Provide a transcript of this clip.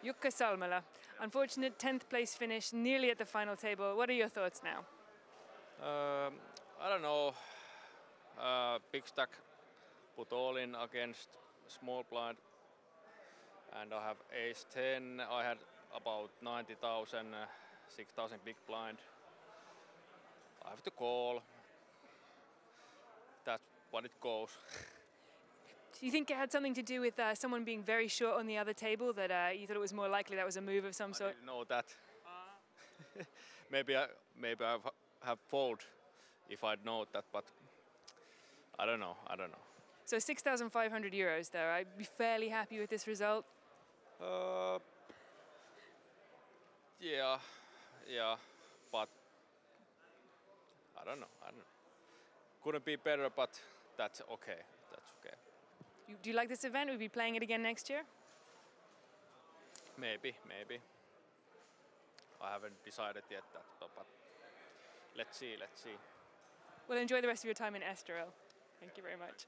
Jukka Salmela, unfortunate 10th place finish, nearly at the final table. What are your thoughts now? I don't know. Big stack put all in against small blind, and I have ace 10. I had about 90,000, 6,000 big blind. I have to call. That's what it goes. Do you think it had something to do with someone being very short on the other table, that you thought it was more likely that was a move of some sort? I didn't know that. maybe I have fold if I'd known that, but I don't know. So 6,500 euros there. I'd be fairly happy with this result. Yeah, but I don't know. Couldn't be better, but that's okay. Do you like this event? We'll be playing it again next year? Maybe. I haven't decided yet that, but let's see. Well, enjoy the rest of your time in Estoril. Thank you very much.